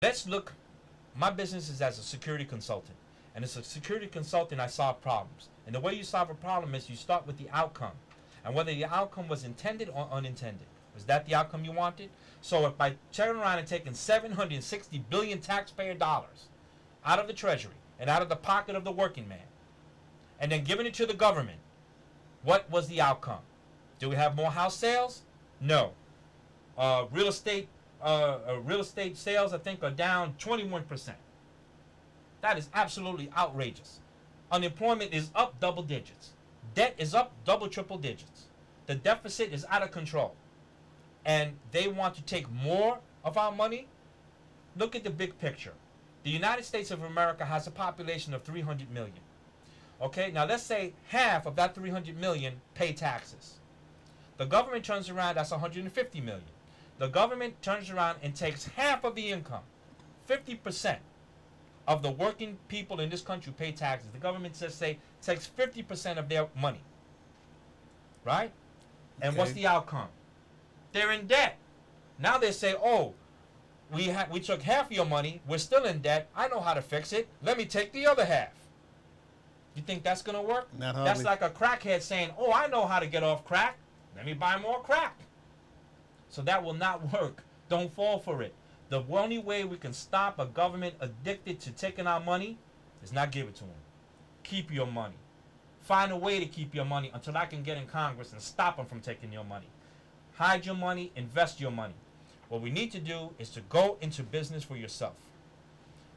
Let's look. My business is as a security consultant. And as a security consultant, I solve problems. And the way you solve a problem is you start with the outcome. And whether the outcome was intended or unintended. Was that the outcome you wanted? So if by turning around and taking 760 billion taxpayer dollars out of the treasury and out of the pocket of the working man, and then giving it to the government, what was the outcome? Do we have more house sales? No. Real estate sales, I think, are down 21%. That is absolutely outrageous. Unemployment is up double digits. Debt is up double, triple digits. The deficit is out of control. And they want to take more of our money. Look at the big picture. The United States of America has a population of 300 million. Okay, now let's say half of that 300 million pay taxes. The government turns around, that's 150 million. The government turns around and takes half of the income, 50% of the working people in this country pay taxes. The government takes 50% of their money, right? And what's the outcome? They're in debt. Now they say, oh, we took half of your money, we're still in debt, I know how to fix it, let me take the other half. You think that's going to work? Not hardly. That's like a crackhead saying, oh, I know how to get off crack, let me buy more crack. So that will not work. Don't fall for it. The only way we can stop a government addicted to taking our money is not give it to them. Keep your money. Find a way to keep your money until I can get in Congress and stop them from taking your money. Hide your money, invest your money. What we need to do is to go into business for yourself.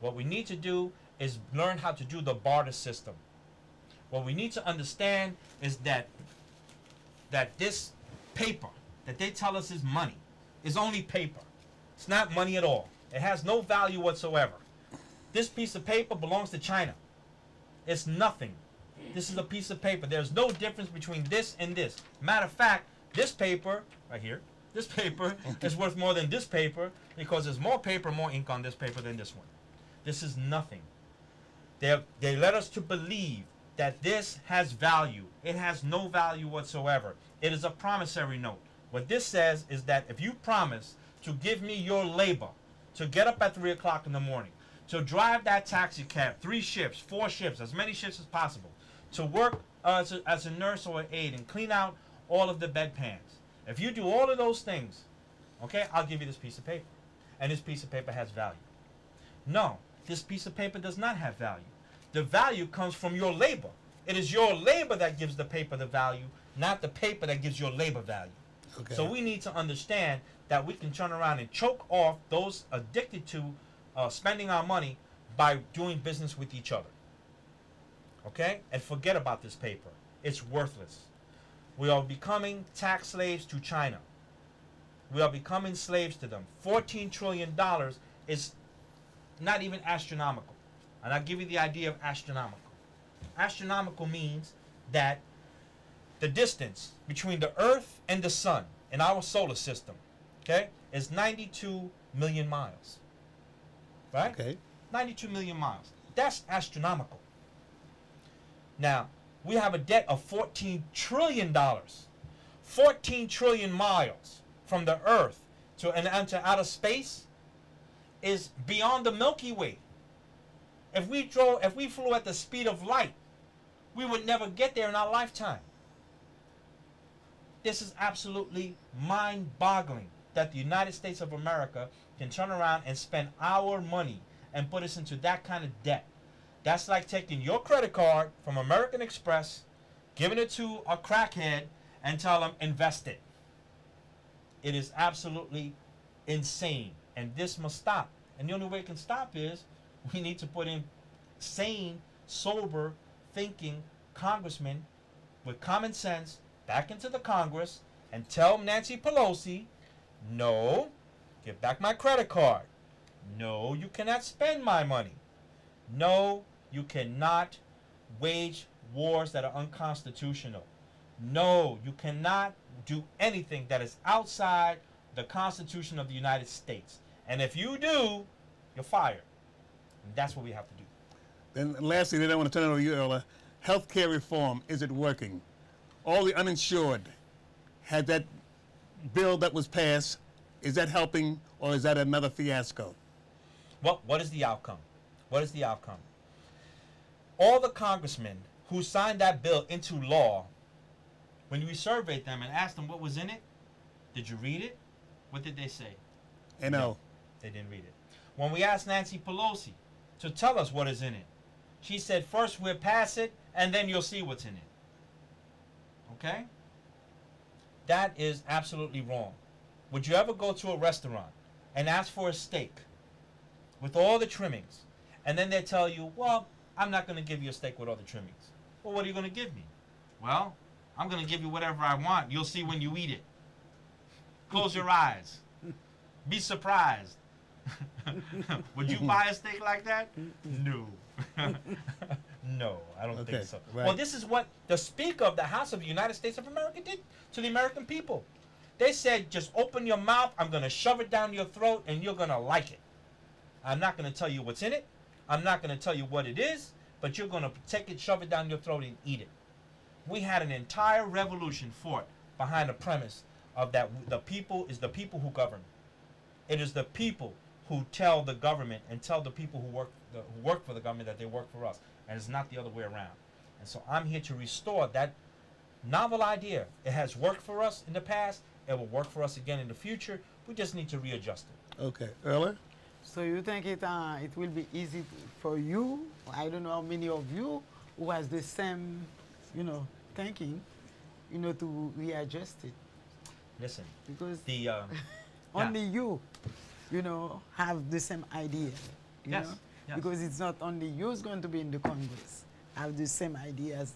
What we need to do is learn how to do the barter system. What we need to understand is that this paper that they tell us is money is only paper. It's not money at all. It has no value whatsoever. This piece of paper belongs to China. It's nothing. This is a piece of paper. There's no difference between this and this. Matter of fact, this paper right here, this paper is worth more than this paper because there's more paper, more ink on this paper than this one. This is nothing. They let us to believe that this has value. It has no value whatsoever. It is a promissory note. What this says is that if you promise to give me your labor, to get up at 3 o'clock in the morning, to drive that taxi cab, 3 shifts, 4 shifts, as many shifts as possible, to work as a nurse or an aide and clean out all of the bedpans. If you do all of those things, okay, I'll give you this piece of paper. And this piece of paper has value. No, this piece of paper does not have value. The value comes from your labor. It is your labor that gives the paper the value, not the paper that gives your labor value. Okay. So we need to understand that we can turn around and choke off those addicted to spending our money by doing business with each other. Okay? And forget about this paper. It's worthless. We are becoming tax slaves to China. We are becoming slaves to them. $14 trillion is not even astronomical. And I'll give you the idea of astronomical. Astronomical means that the distance between the Earth and the Sun in our solar system, okay, is 92 million miles. Right? Okay. 92 million miles. That's astronomical. Now, we have a debt of $14 trillion. 14 trillion miles from the Earth to outer space is beyond the Milky Way. If we flew at the speed of light, we would never get there in our lifetime. This is absolutely mind-boggling that the United States of America can turn around and spend our money and put us into that kind of debt. That's like taking your credit card from American Express, giving it to a crackhead, and tell them, invest it. It is absolutely insane, and this must stop. And the only way it can stop is we need to put in sane, sober, thinking congressmen with common sense back into the Congress and tell Nancy Pelosi, no, give back my credit card. No, you cannot spend my money. No, you cannot wage wars that are unconstitutional. No, you cannot do anything that is outside the Constitution of the United States. And if you do, you're fired. And that's what we have to do. Then lastly, then I want to turn it over to you, Earl. Healthcare reform, is it working? All the uninsured, had that bill that was passed, is that helping or is that another fiasco? Well, what is the outcome? What is the outcome? All the congressmen who signed that bill into law, when we surveyed them and asked them what was in it, did you read it? What did they say? No. They didn't read it. When we asked Nancy Pelosi to tell us what is in it, she said, first we'll pass it, and then you'll see what's in it. Okay? That is absolutely wrong. Would you ever go to a restaurant and ask for a steak with all the trimmings, and then they tell you, well, I'm not going to give you a steak with all the trimmings. Well, what are you going to give me? Well, I'm going to give you whatever I want. You'll see when you eat it. Close your eyes. Be surprised. Would you buy a steak like that? No. No, I don't think so. Right. Well, this is what the Speaker of the House of the United States of America did to the American people. They said, just open your mouth, I'm going to shove it down your throat, and you're going to like it. I'm not going to tell you what's in it. I'm not going to tell you what it is, but you're going to take it, shove it down your throat, and eat it. We had an entire revolution fought behind the premise of that the people is the people who govern. It is the people who tell the government and tell the people who work for the government that they work for us, and it's not the other way around. And so I'm here to restore that novel idea. It has worked for us in the past. It will work for us again in the future. We just need to readjust it. Okay. Earlier? So you think it will be easy for you? I don't know how many of you who has the same, thinking, to readjust it. Listen, because the only you, have the same idea. You Yes, know? yes. Because it's not only you who's going to be in the Congress, have the same ideas